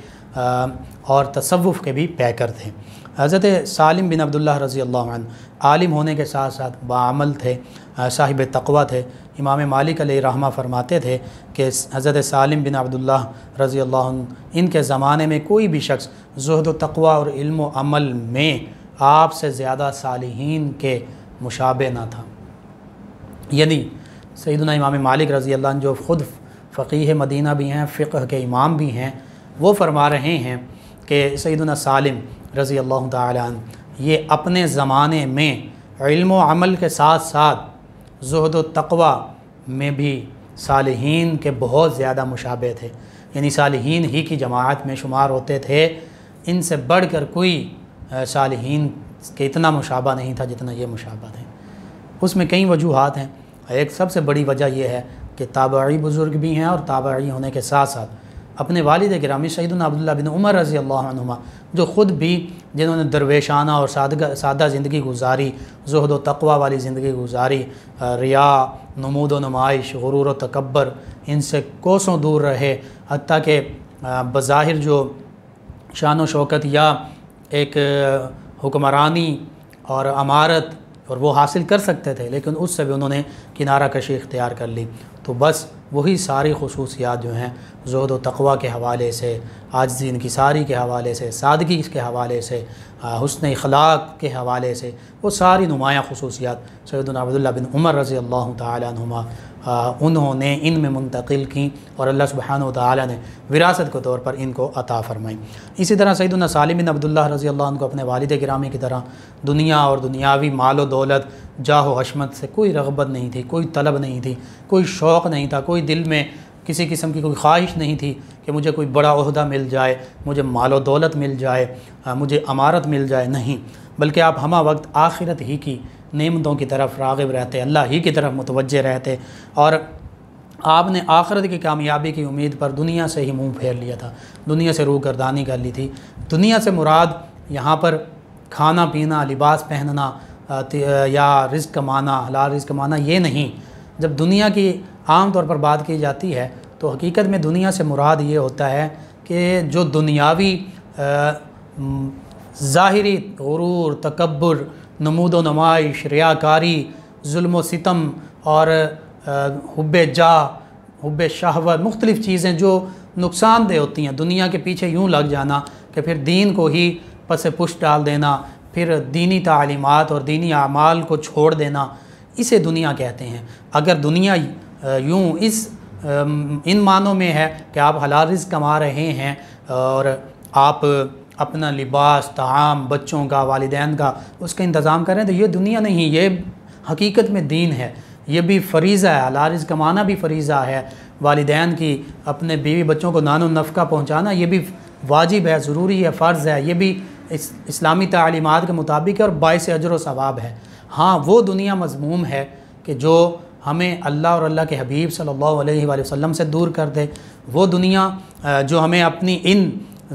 اور تصوف کے بھی پیکر تھے۔ حضرت سالم بن عبداللہ رضی اللہ عنہ عالم ہونے کے ساتھ ساتھ باعمل تھے، صاحب تقویٰ تھے۔ امام مالک علیہ رحمہ فرماتے تھے کہ حضرت سالم بن عبداللہ رضی اللہ عنہ ان کے زمانے میں کوئی بھی شخص زہد و تقویٰ اور علم و عمل میں آپ سے زیادہ صالحین کے مشابہ نہ تھا۔ یعنی سیدنا امام مالک رضی اللہ عنہ جو خود فقیہ مدینہ بھی ہیں، فقہ کے امام بھی ہیں، وہ فرما رہے ہیں کہ سیدنا سالم رضی اللہ تعالی عنہ یہ اپنے زمانے میں علم و عمل کے ساتھ ساتھ زہد و تقویٰ میں بھی صالحین کے بہت زیادہ مشابہ تھے، یعنی صالحین ہی کی جماعت میں شمار ہوتے تھے۔ ان سے بڑھ کر کوئی صالحین کے اتنا مشابہ نہیں تھا جتنا یہ مشابہ تھے۔ اس میں کئی وجوہات ہیں۔ ایک سب سے بڑی وجہ یہ ہے کہ تابعی بزرگ بھی ہیں، اور تابعی ہونے کے ساتھ ساتھ اپنے والد گرامی سیدنا عبداللہ بن عمر رضی اللہ عنہما جو خود بھی جنہوں نے درویشانہ اور سادہ زندگی گزاری، زہد و تقویٰ والی زندگی گزاری، ریا، نمود و نمائش، غرور و تکبر، ان سے کوسوں دور رہے، حتیٰ کہ بظاہر جو شان و شوکت یا ایک حکمرانی اور امارت اور وہ حاصل کر سکتے تھے، لیکن اس سے بھی انہوں نے کنارہ کشی اختیار کر لی۔ تو بس وہی ساری خصوصیات جو ہیں زہد و تقویٰ کے حوالے سے، عاجزی انکساری کے حوالے سے، سادگی کے حوالے سے، حسن اخلاق کے حوالے سے، وہ ساری نمایاں خصوصیات سیدنا عبداللہ بن عمر رضی اللہ تعالی عنہما انہوں نے ان میں منتقل کیں، اور اللہ سبحانہ و تعالی نے وراثت کے طور پر ان کو عطا فرمائی۔ اسی طرح سیدنا سالم بن عبداللہ رضی اللہ عنہ کو اپنے والد گرامی کی طرح دنیا اور دنیاوی مال و دولت، جاہ و حشمت سے کوئی رغبت نہیں تھی، کوئی طلب نہیں تھی، کوئی شوق نہیں تھا، کوئی دل میں کسی قسم کی کوئی خواہش نہیں تھی کہ مجھے کوئی بڑا عہدہ مل جائے، مجھے مال و دولت مل جائے، مجھے امارت مل جائے، نہیں، بلکہ آپ ہمہ وقت آخرت ہی کی نعمتوں کی طرف راغب رہتے، اللہ ہی کی طرف متوجہ رہتے، اور آپ نے آخرت کی کامیابی کی امید پر دنیا سے ہی منہ پھیر لیا تھا، دنیا سے روگردانی کر لی تھی۔ دنیا سے مراد یہاں پر کھانا پینا، لباس پہننا یا رزق کمانا، حلال رزق کمانا یہ نہیں۔ جب دنیا کی عام طور پر بات کی جاتی ہے تو حقیقت میں دنیا سے مراد یہ ہوتا ہے کہ جو دنیاوی ظاہری غرور، تکبر، نمود و نمائش، ریاکاری، ظلم و ستم اور حب جاہ، حب شہوت، مختلف چیزیں جو نقصان دہ ہوتی ہیں، دنیا کے پیچھے یوں لگ جانا کہ پھر دین کو ہی پس پشت ڈال دینا، پھر دینی تعلیمات اور دینی اعمال کو چھوڑ دینا، اسے دنیا کہتے ہیں۔ اگر دنیا یوں ان معنوں میں ہے کہ آپ حلال رزق کما رہے ہیں اور آپ اپنا لباس، طعام، بچوں کا، والدین کا اس کا انتظام کر رہے ہیں، تو یہ دنیا نہیں، یہ حقیقت میں دین ہے۔ یہ بھی فریضہ ہے، حلال رزق کمانا بھی فریضہ ہے، والدین کی اپنے بیوی بچوں کو نان و نفقہ پہنچانا یہ بھی واجب ہے، ضروری ہے، فرض ہے، یہ بھی اسلامی تعلیمات کے مطابق ہے اور باعث اجر و ثواب ہے۔ ہاں وہ دنیا مذموم ہے کہ جو ہمیں اللہ اور اللہ کے حبیب صلی اللہ علیہ وآلہ وسلم سے دور کر دے، وہ دنیا جو ہمیں اپنی ان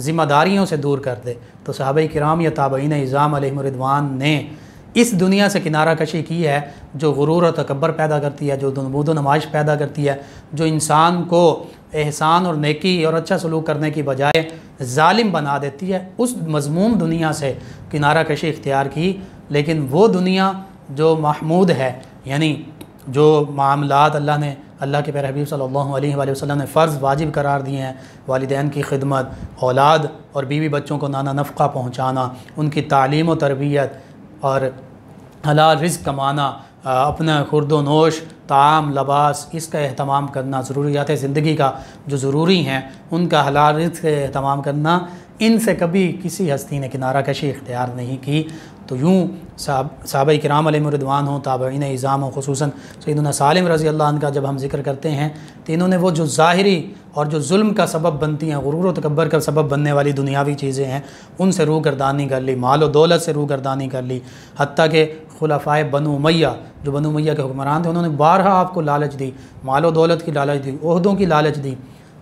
ذمہ داریوں سے دور کر دے۔ تو صحابہ کرام یا تابعین اعظام علیہم رضوان نے اس دنیا سے کنارہ کشی کی ہے جو غرور و تکبر پیدا کرتی ہے، جو نمود و نمائش پیدا کرتی ہے، جو انسان کو احسان اور نیکی اور اچھا سلوک کرنے کی بجائے ظالم بنا دیتی ہے۔ اس مذموم دنیا سے کنارہ کشی اختیار کی، لیکن وہ دنیا جو محمود ہے، یعنی جو معاملات اللہ نے، اللہ کے پیارے حبیب صلی اللہ علیہ وآلہ وسلم نے فرض واجب قرار دیے ہیں، والدین کی خدمت، اولاد اور بیوی بچوں کو نانا نفقہ پہنچانا، ان کی تعلیم و تربیت اور حلال رزق کمانا، اپنا خورد و نوش، طعام، لباس، اس کا اہتمام کرنا، ضروریات زندگی کا جو ضروری ہیں ان کا حلال رزق سے اہتمام کرنا، ان سے کبھی کسی ہستی نے کنارہ کشی اختیار نہیں کی۔ تو یوں صحابہ کرام علیہم رضوان ہوں، تابعین اعظام ہوں، خصوصاً سیدنا سالم رضی اللہ عنہ کا جب ہم ذکر کرتے ہیں تو انہوں نے وہ جو ظاہری اور جو ظلم کا سبب بنتی ہیں، غرور و تکبر کا سبب بننے والی دنیاوی چیزیں ہیں، ان سے روگردانی کر لی، مال و دولت سے روگردانی کر لی، حتیٰ کہ خلفائے بنو امیہ جو بنو امیہ کے حکمران تھے، انہوں نے بارہا آپ کو لالچ دی، مال و دولت کی لالچ دی، عہدوں کی لالچ دی،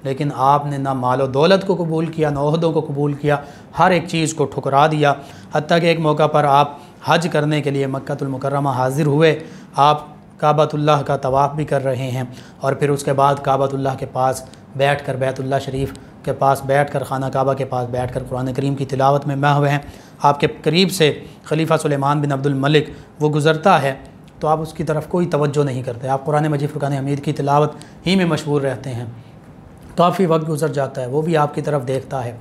لیکن آپ نے نہ مال و دولت کو قبول کیا، نہ عہدوں کو قبول کیا، ہر ایک چیز کو ٹھکرا دیا۔ حتیٰ کہ ایک موقع پر آپ حج کرنے کے لیے مکہ المکرمہ حاضر ہوئے، آپ کعبۃ اللہ کا طواف بھی کر رہے ہیں، اور پھر اس کے بعد کعبۃ اللہ کے پاس بیٹھ کر، بیت اللہ شریف کے پاس بیٹھ کر، خانہ کعبہ کے پاس بیٹھ کر قرآن کریم کی تلاوت میں محو ہیں۔ آپ کے قریب سے خلیفہ سلیمان بن عبد الملک وہ گزرتا ہے تو آپ اس کی طرف کوئی توجہ نہیں کرتے، آپ قرآن مجید فرقان حمید کی تلاوت ہی میں مشغول رہتے ہیں۔ کافی وقت گزر جاتا ہے، وہ بھی آپ کی طرف دیکھتا ہے۔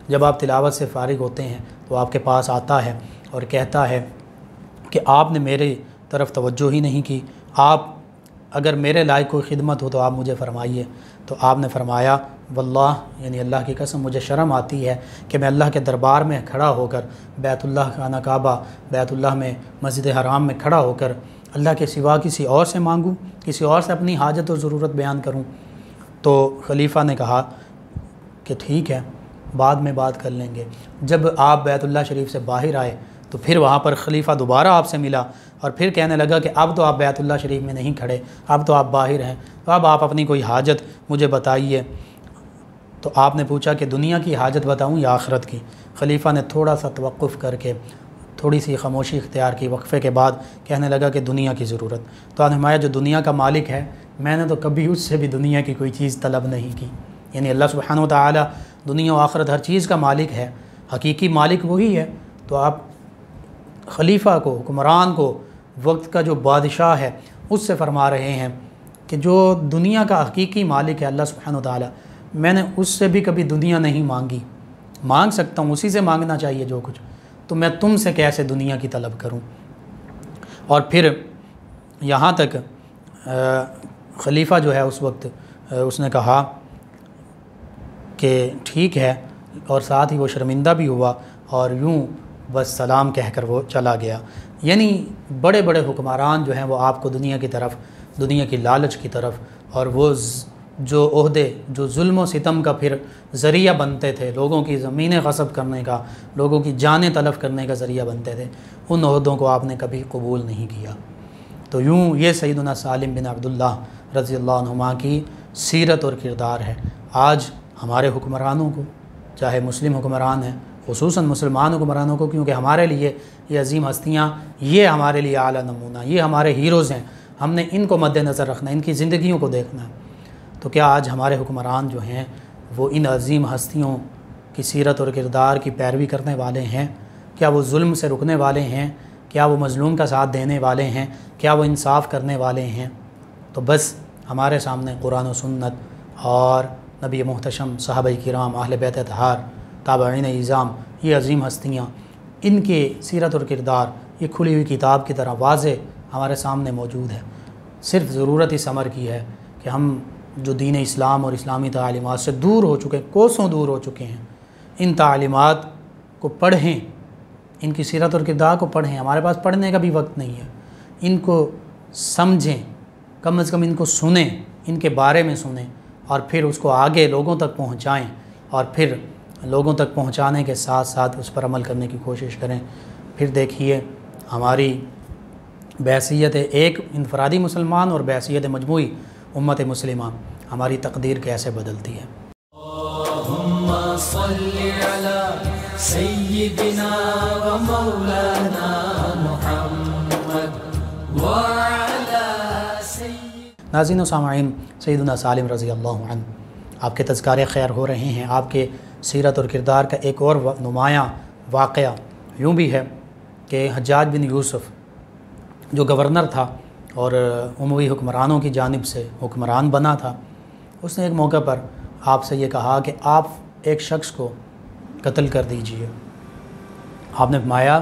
جب آپ تلاوت سے فارغ ہوتے ہیں تو آپ کے پاس آتا ہے اور کہتا ہے کہ آپ نے میرے طرف توجہ ہی نہیں کی، آپ اگر میرے لائق کوئی خدمت ہو تو آپ مجھے فرمائیے۔ تو آپ نے فرمایا واللہ، یعنی اللہ کی قسم، مجھے شرم آتی ہے کہ میں اللہ کے دربار میں کھڑا ہو کر، بیت اللہ خانہ کعبہ، بیت اللہ میں، مسجد حرام میں کھڑا ہو کر اللہ کے سوا کسی اور سے مانگوں، کسی اور سے اپنی حاجت اور ضرورت بیان کروں۔ تو خلیفہ نے کہا کہ ٹھیک ہے، بعد میں بات کر لیں گے۔ جب آپ بیت اللہ شریف سے باہر آئے تو پھر وہاں پر خلیفہ دوبارہ آپ سے ملا اور پھر کہنے لگا کہ اب تو آپ بیت اللہ شریف میں نہیں کھڑے، اب تو آپ باہر ہیں، تو اب آپ اپنی کوئی حاجت مجھے بتائیے۔ تو آپ نے پوچھا کہ دنیا کی حاجت بتاؤں یا آخرت کی؟ خلیفہ نے تھوڑا سا توقف کر کے تھوڑی سی خاموشی اختیار کی، وقفے کے بعد کہنے لگا کہ دنیا کی ضرورت۔ تو آپ نے فرمایا جو دنیا کا مالک ہے، میں نے تو کبھی اس سے بھی دنیا کی کوئی چیز طلب نہیں کی۔ یعنی اللہ سبحانہ و تعالی دنیا و آخرت ہر چیز کا مالک ہے، حقیقی مالک وہی ہے۔ تو آپ خلیفہ کو، حکمران کو، وقت کا جو بادشاہ ہے اس سے فرما رہے ہیں کہ جو دنیا کا حقیقی مالک ہے اللہ سبحانہ و تعالی، میں نے اس سے بھی کبھی دنیا نہیں مانگی، مانگ سکتا ہوں، اسی سے مانگنا چاہیے جو کچھ، تو میں تم سے کیسے دنیا کی طلب کروں؟ اور پھر یہاں تک خلیفہ جو ہے اس وقت اس نے کہا کہ ٹھیک ہے، اور ساتھ ہی وہ شرمندہ بھی ہوا اور یوں بس سلام کہہ کر وہ چلا گیا۔ یعنی بڑے بڑے حکمران جو ہیں وہ آپ کو دنیا کی طرف، دنیا کی لالچ کی طرف، اور وہ جو عہدے جو ظلم و ستم کا پھر ذریعہ بنتے تھے، لوگوں کی زمینیں غصب کرنے کا، لوگوں کی جانیں تلف کرنے کا ذریعہ بنتے تھے، ان عہدوں کو آپ نے کبھی قبول نہیں کیا۔ تو یوں یہ سیدنا سالم بن عبداللہ رضی اللہ عنہما کی سیرت اور کردار ہے۔ آج ہمارے حکمرانوں کو، چاہے مسلم حکمران ہیں، خصوصاً مسلمان حکمرانوں کو، کیونکہ ہمارے لیے یہ عظیم ہستیاں، یہ ہمارے لیے اعلیٰ نمونہ، یہ ہمارے ہیروز ہیں، ہم نے ان کو مد نظر رکھنا ہے، ان کی زندگیوں کو دیکھنا ہے۔ تو کیا آج ہمارے حکمران جو ہیں وہ ان عظیم ہستیوں کی سیرت اور کردار کی پیروی کرنے والے ہیں؟ کیا وہ ظلم سے رکنے والے ہیں؟ کیا وہ مظلوم کا ساتھ دینے والے ہیں؟ کیا وہ انصاف کرنے والے ہیں؟ تو بس ہمارے سامنے قرآن و سنت اور نبی محتشم، صحابہ کرام، اہل بیت اطہار، تابعین اعظام، یہ عظیم ہستیاں، ان کے سیرت اور کردار یہ کھلی ہوئی کتاب کی طرح واضح ہمارے سامنے موجود ہے۔ صرف ضرورت اس امر کی ہے کہ ہم جو دین اسلام اور اسلامی تعلیمات سے دور ہو چکے، کوسوں دور ہو چکے ہیں، ان تعلیمات کو پڑھیں، ان کی سیرت اور کردار کو پڑھیں۔ ہمارے پاس پڑھنے کا بھی وقت نہیں ہے، ان کو سمجھیں، کم از کم ان کو سنیں، ان کے بارے میں سنیں، اور پھر اس کو آگے لوگوں تک پہنچائیں، اور پھر لوگوں تک پہنچانے کے ساتھ ساتھ اس پر عمل کرنے کی کوشش کریں۔ پھر دیکھیے ہماری بحیثیت ایک انفرادی مسلمان اور بحیثیت مجموعی امت مسلمہ ہماری تقدیر کیسے بدلتی ہے۔ اللہم صلی علی سیدنا و مولانا محمد وعلی سید۔ ناظرین و سامعین، سیدنا سالم رضی اللہ عنہ آپ کے تذکارے خیر ہو رہے ہیں۔ آپ کے سیرت اور کردار کا ایک اور نمایاں واقعہ یوں بھی ہے کہ حجاج بن یوسف جو گورنر تھا اور اموی حکمرانوں کی جانب سے حکمران بنا تھا، اس نے ایک موقع پر آپ سے یہ کہا کہ آپ ایک شخص کو قتل کر دیجئے۔ آپ نے فرمایا،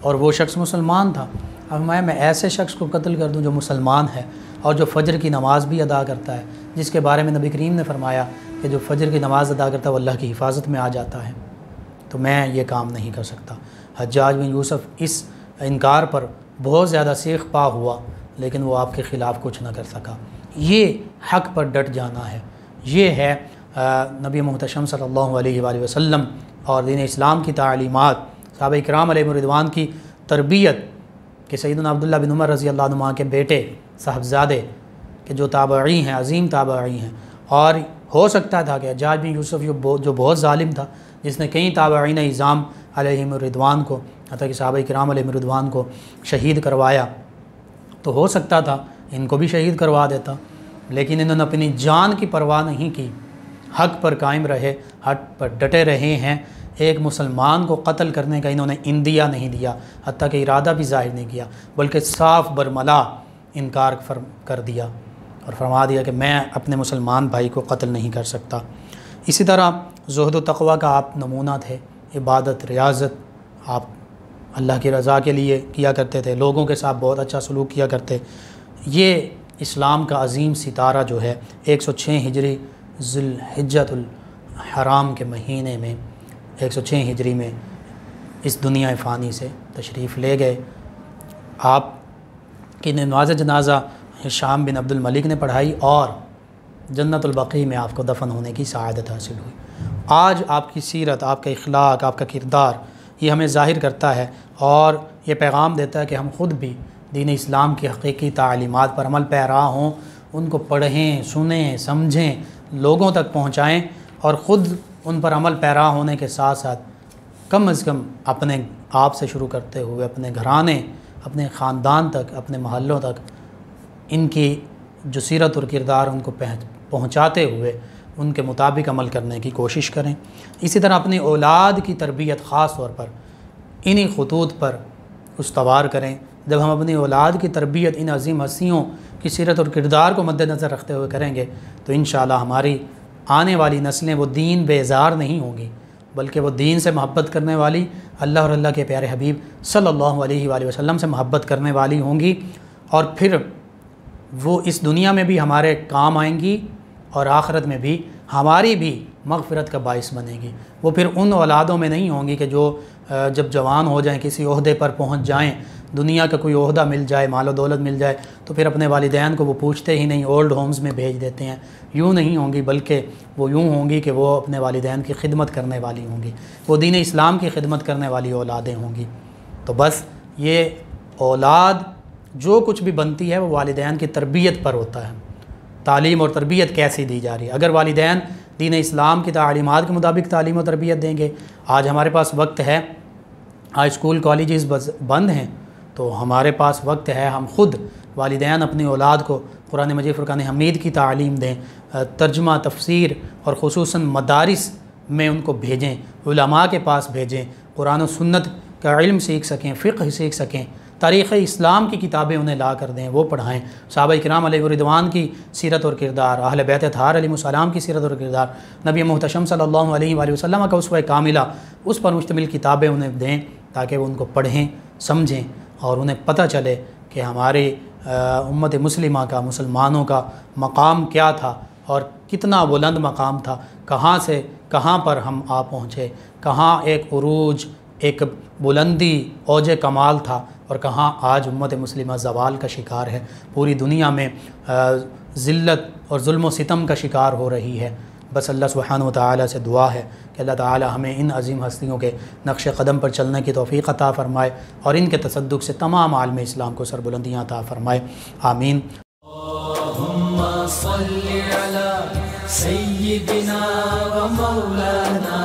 اور وہ شخص مسلمان تھا، آپ نے فرمایا میں ایسے شخص کو قتل کر دوں جو مسلمان ہے اور جو فجر کی نماز بھی ادا کرتا ہے، جس کے بارے میں نبی کریم نے فرمایا کہ جو فجر کی نماز ادا کرتا ہے وہ اللہ کی حفاظت میں آ جاتا ہے، تو میں یہ کام نہیں کر سکتا۔ حجاج بن یوسف اس انکار پر بہت زیادہ سیخ پا ہوا، لیکن وہ آپ کے خلاف کچھ نہ کر سکا۔ یہ حق پر ڈٹ جانا ہے، یہ ہے نبی محتشم صلی اللہ علیہ وآلہ وسلم اور دین اسلام کی تعلیمات، صحابہ کرام علیہ رضوان کی تربیت، کہ سیدنا عبداللہ بن عمر رضی اللہ عنہ کے بیٹے صاحبزادے کہ جو تابعی ہیں، عظیم تابعی ہیں، اور ہو سکتا تھا کہ حجاج بن یوسف جو بہت ظالم تھا، جس نے کئی تابعین اعظام علیہم رضوان کو، حتیٰ کہ صحابہ کرام علیہم رضوان کو شہید کروایا، تو ہو سکتا تھا ان کو بھی شہید کروا دیتا، لیکن انہوں نے اپنی جان کی پرواہ نہیں کی، حق پر قائم رہے، حق پر ڈٹے رہے ہیں۔ ایک مسلمان کو قتل کرنے کا انہوں نے اندیہ نہیں دیا، حتیٰ کہ ارادہ بھی ظاہر نہیں کیا، بلکہ صاف برملا انکار کر دیا اور فرما دیا کہ میں اپنے مسلمان بھائی کو قتل نہیں کر سکتا۔ اسی طرح زہد و تقویٰ کا آپ نمونہ تھے، عبادت، ریاضت، آپ اللہ کی رضا کے لیے کیا کرتے تھے، لوگوں کے ساتھ بہت اچھا سلوک کیا کرتے۔ یہ اسلام کا عظیم ستارہ جو ہے 106 ہجری ذی الحجۃ الحرام کے مہینے میں 106 ہجری میں اس دنیا فانی سے تشریف لے گئے۔ آپ کی نماز جنازہ ہشام بن عبد الملک نے پڑھائی اور جنت البقیع میں آپ کو دفن ہونے کی سعادت حاصل ہوئی۔ آج آپ کی سیرت، آپ کا اخلاق، آپ کا کردار یہ ہمیں ظاہر کرتا ہے اور یہ پیغام دیتا ہے کہ ہم خود بھی دین اسلام کی حقیقی تعلیمات پر عمل پیرا ہوں، ان کو پڑھیں، سنیں، سمجھیں، لوگوں تک پہنچائیں اور خود ان پر عمل پیرا ہونے کے ساتھ ساتھ کم از کم اپنے آپ سے شروع کرتے ہوئے اپنے گھرانے، اپنے خاندان تک، اپنے محلوں تک ان کی جو سیرت اور کردار ان کو پہنچاتے ہوئے ان کے مطابق عمل کرنے کی کوشش کریں۔ اسی طرح اپنی اولاد کی تربیت خاص طور پر انہی خطوط پر استوار کریں۔ جب ہم اپنی اولاد کی تربیت ان عظیم ہستیوں کی سیرت اور کردار کو مد نظر رکھتے ہوئے کریں گے تو انشاءاللہ ہماری آنے والی نسلیں وہ دین بیزار نہیں ہوں گی، بلکہ وہ دین سے محبت کرنے والی، اللہ اور اللہ کے پیارے حبیب صلی اللہ علیہ وآلہ وسلم سے محبت کرنے والی ہوں گی، اور پھر وہ اس دنیا میں بھی ہمارے کام آئیں گی اور آخرت میں بھی ہماری بھی مغفرت کا باعث بنے گی۔ وہ پھر ان اولادوں میں نہیں ہوں گی کہ جو جب جوان ہو جائیں، کسی عہدے پر پہنچ جائیں، دنیا کا کوئی عہدہ مل جائے، مال و دولت مل جائے تو پھر اپنے والدین کو وہ پوچھتے ہی نہیں، اولڈ ہومز میں بھیج دیتے ہیں۔ یوں نہیں ہوں گی، بلکہ وہ یوں ہوں گی کہ وہ اپنے والدین کی خدمت کرنے والی ہوں گی، وہ دین اسلام کی خدمت کرنے والی اولادیں ہوں گی۔ تو بس یہ اولاد جو کچھ بھی بنتی ہے وہ والدین کی تربیت پر ہوتا ہے، تعلیم اور تربیت کیسی دی جا رہی ہے۔ اگر والدین دین اسلام کی تعلیمات کے مطابق تعلیم و تربیت دیں گے، آج ہمارے پاس وقت ہے، آج اسکول کالجز بند ہیں تو ہمارے پاس وقت ہے، ہم خود والدین اپنی اولاد کو قرآن مجید فرقان حمید کی تعلیم دیں، ترجمہ، تفسیر اور خصوصاً مدارس میں ان کو بھیجیں، علماء کے پاس بھیجیں، قرآن و سنت کا علم سیکھ سکیں، فقہ سیکھ سکیں، تاریخ اسلام کی کتابیں انہیں لا کر دیں، وہ پڑھائیں، صحابہ کرام علیہ رضوان کی سیرت اور کردار، اہل بیت اطہار علیہ السلام کی سیرت اور کردار، نبی محتشم صلی اللہ علیہ وآلہ وسلم کا اسوہ کاملہ، اس پر مشتمل کتابیں انہیں دیں تاکہ وہ ان کو پڑھیں، سمجھیں اور انہیں پتہ چلے کہ ہماری امت مسلمہ کا، مسلمانوں کا مقام کیا تھا اور کتنا بلند مقام تھا، کہاں سے کہاں پر ہم آ پہنچے، کہاں ایک عروج، ایک بلندی، اوج کمال تھا اور کہاں آج امت مسلمہ زوال کا شکار ہے، پوری دنیا میں ذلت اور ظلم و ستم کا شکار ہو رہی ہے۔ بس اللہ سبحانہ و تعالیٰ سے دعا ہے کہ اللہ تعالیٰ ہمیں ان عظیم ہستیوں کے نقش قدم پر چلنے کی توفیق عطا فرمائے اور ان کے تصدق سے تمام عالم اسلام کو سربلندیاں عطا فرمائے، آمین۔ اللہم صل علی سیدنا و مولانا